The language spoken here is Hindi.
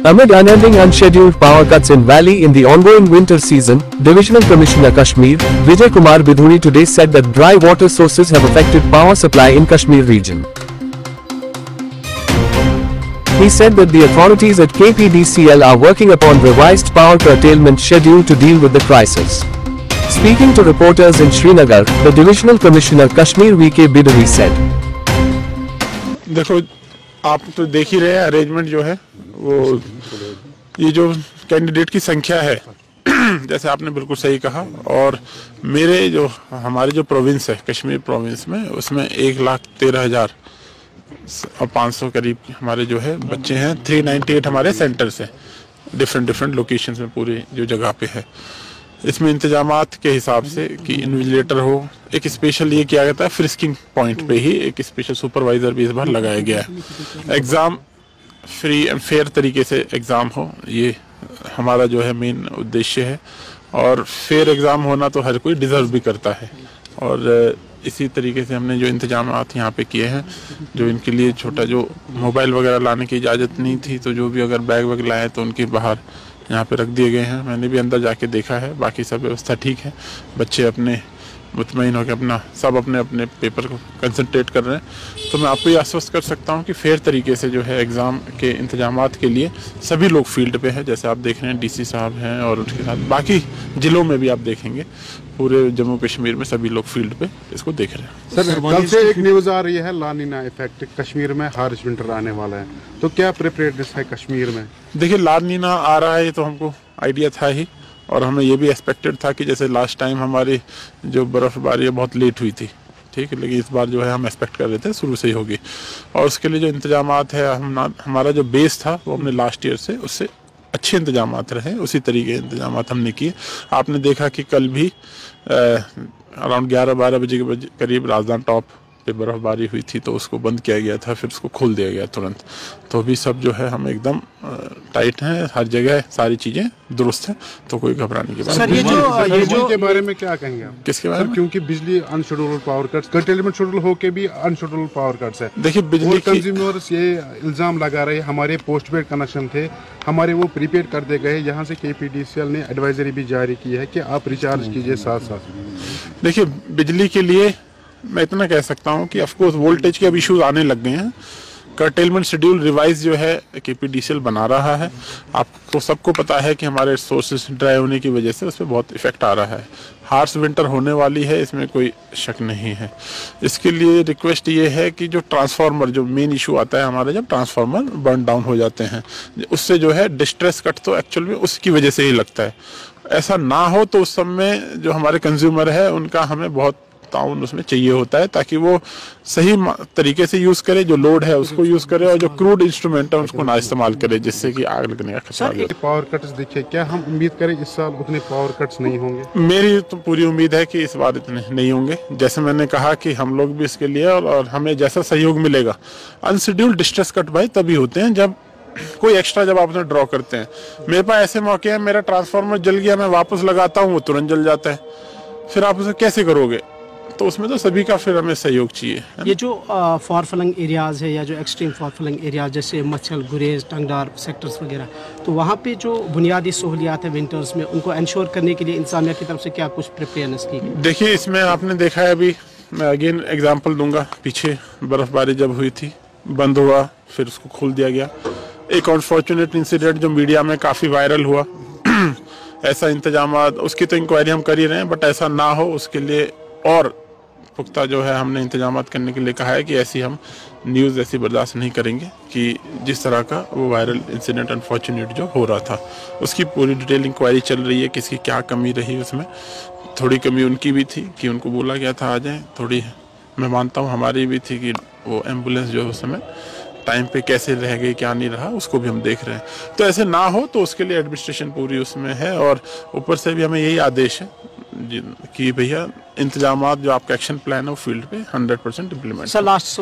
Amid unending unscheduled power cuts in Valley in the ongoing winter season, Divisional Commissioner Kashmir, Vijay Kumar Bidhuri today said that dry water sources have affected power supply in Kashmir region. He said that the authorities at KPDCL are working upon revised power curtailment schedule to deal with the crisis. Speaking to reporters in Srinagar, the Divisional Commissioner Kashmir VK Bidhuri said, देखो आप तो देख ही रहे हैं अरेंजमेंट जो है वो ये जो कैंडिडेट की संख्या है जैसे आपने बिल्कुल सही कहा। और मेरे जो हमारे जो प्रोविंस है कश्मीर प्रोविंस में उसमें 1,13,500 करीब हमारे जो है बच्चे हैं। 398 हमारे सेंटर्स हैं डिफरेंट लोकेशंस में पूरी जो जगह पे है। इसमें इंतजामात के हिसाब से कि इन्विजिलेटर हो, एक स्पेशल ये किया जाता है फ्रिस्किंग पॉइंट पे ही एक स्पेशल सुपरवाइजर भी इस बार लगाया गया है। एग्ज़ाम फ्री एंड फेयर तरीके से एग्ज़ाम हो, ये हमारा जो है मेन उद्देश्य है। और फेयर एग्ज़ाम होना तो हर कोई डिज़र्व भी करता है। और इसी तरीके से हमने जो इंतजामात यहाँ पे किए हैं, जो इनके लिए छोटा जो मोबाइल वगैरह लाने की इजाज़त नहीं थी तो जो भी अगर बैग वैग लाए तो उनके बाहर यहाँ पे रख दिए गए हैं। मैंने भी अंदर जाके देखा है, बाकी सब व्यवस्था ठीक है। बच्चे अपने मुतमईन होकर अपना सब अपने अपने पेपर को कंसंट्रेट कर रहे हैं। तो मैं आपको ये आश्वस्त कर सकता हूँ कि फेयर तरीके से जो है एग्ज़ाम के इंतजामात के लिए सभी लोग फील्ड पे हैं। जैसे आप देख रहे हैं डीसी साहब हैं और उसके साथ बाकी ज़िलों में भी आप देखेंगे पूरे जम्मू कश्मीर में सभी लोग फील्ड पे इसको देख रहे हैं। सर कल से एक न्यूज़ आ रही है ला नीना इफेक्ट कश्मीर में हार्श विंटर आने वाला है, तो क्या प्रिपरेयर्डनेस है कश्मीर में? देखिए ला नीना आ रहा है ये तो हमको आइडिया था ही, और हमें ये भी एक्सपेक्टेड था कि जैसे लास्ट टाइम हमारी जो बर्फ़बारी बहुत लेट हुई थी, ठीक है, लेकिन इस बार जो है हम एक्सपेक्ट कर रहे थे शुरू से ही होगी। और उसके लिए जो इंतजामात है हमारा जो बेस था वो हमने लास्ट ईयर से उससे अच्छे इंतजामात रहे, उसी तरीके के इंतजामात हमने किए। आपने देखा कि कल भी अराउंड 11-12 बजे के करीब राजधानी टॉप पे बर्फबारी हुई थी तो उसको बंद किया गया था, फिर उसको खोल दिया गया तुरंत। तो भी सब जो है हम एकदम टाइट हैं, हर जगह सारी चीज़ें दुरुस्त हैं, तो कोई घबराने की बात नहीं। ये जो के बारे में क्या कहेंगे आप? किसके बारे में? क्योंकि बिजली unscheduled power cuts, curtailment schedule होके भी अनशेड्यूल्ड पावर कट्स है। देखिए बिजली कंज्यूमर्स ये इल्ज़ाम लगा रहे हैं हमारे पोस्ट पेड कनेक्शन थे, हमारे वो प्रीपेड कर दे गए। यहाँ से KPDCL ने एडवाइजरी भी जारी की है कि आप रिचार्ज कीजिए साथ साथ। देखिए बिजली के लिए मैं इतना कह सकता हूँ कि ऑफकोर्स वोल्टेज के अब इश्यूज आने लग गए हैं। कर्टेलमेंट शेड्यूल रिवाइज जो है KPDCL बना रहा है। आपको सबको पता है कि हमारे सोर्सेज ड्राई होने की वजह से उस पर बहुत इफेक्ट आ रहा है। हार्श विंटर होने वाली है, इसमें कोई शक नहीं है। इसके लिए रिक्वेस्ट ये है कि जो ट्रांसफार्मर, जो मेन इशू आता है हमारे, जब ट्रांसफार्मर बर्न डाउन हो जाते हैं उससे जो है डिस्ट्रेस कट तो एक्चुअल में उसकी वजह से ही लगता है। ऐसा ना हो तो उस समय जो हमारे कंज्यूमर है उनका हमें बहुत ताउन उसमें चाहिए होता है ताकि वो सही तरीके से यूज करे, जो लोड है उसको यूज करे और जो क्रूड इंस्ट्रूमेंट है उसको ना इस्तेमाल करे जिससे कि आग लगने का खतरा हो। पावर कट्स देखिए, क्या हम उम्मीद करें इस साल उतने पावर कट्स नहीं होंगे? मेरी तो पूरी उम्मीद है कि इस बार इतने नहीं होंगे। जैसे मैंने कहा कि हम लोग भी इसके लिए और हमें जैसा सहयोग मिलेगा। अनशेड्यूल्ड डिस्ट्रेस कट भाई तभी होते हैं जब कोई एक्स्ट्रा, जब आप उसमें ड्रॉ करते हैं। मेरे पास ऐसे मौके हैं, मेरा ट्रांसफार्मर जल गया, मैं वापस लगाता हूँ वो तुरंत जल जाता है, फिर आप उसे कैसे करोगे? तो उसमें तो सभी का फिर हमें सहयोग चाहिए। ये जो फार फ्लंग एरियाज़ है या जो एक्सट्रीम फार फ्लंग एरियाज जैसे मच्छल, गुरेज, टंगडार सेक्टर्स वगैरह, तो वहाँ पे जो बुनियादी सहूलियात है विंटर्स में उनको इंश्योर करने के लिए इंतजामिया की तरफ से क्या कुछ प्रिपेयरनेस की गई? देखिए इसमें आपने देखा है, अभी मैं अगेन एग्जाम्पल दूंगा, पीछे बर्फबारी जब हुई थी बंद हुआ, फिर उसको खोल दिया गया। एक अनफॉर्चुनेट इंसिडेंट जो मीडिया में काफ़ी वायरल हुआ ऐसा इंतजामात, उसकी तो इंक्वायरी हम कर ही रहे हैं, बट ऐसा ना हो उसके लिए और पुख्ता जो है हमने इंतजामात करने के लिए कहा है कि ऐसी हम न्यूज़ ऐसी बर्दाश्त नहीं करेंगे कि जिस तरह का वो वायरल इंसिडेंट अनफॉर्चुनेट जो हो रहा था। उसकी पूरी डिटेल इंक्वायरी चल रही है, किसकी क्या कमी रही उसमें। थोड़ी कमी उनकी भी थी कि उनको बोला गया था आ जाएँ, थोड़ी मैं मानता हूँ हमारी भी थी कि वो एम्बुलेंस जो उस समय टाइम पे कैसे रह गई, क्या नहीं रहा, उसको भी हम देख रहे हैं। तो ऐसे ना हो तो उसके लिए एडमिनिस्ट्रेशन पूरी उसमें है। और ऊपर से भी हमें यही आदेश है कि भैया इंतजामात जो आपका एक्शन प्लान है वो फील्ड पे 100% इम्प्लीमेंट।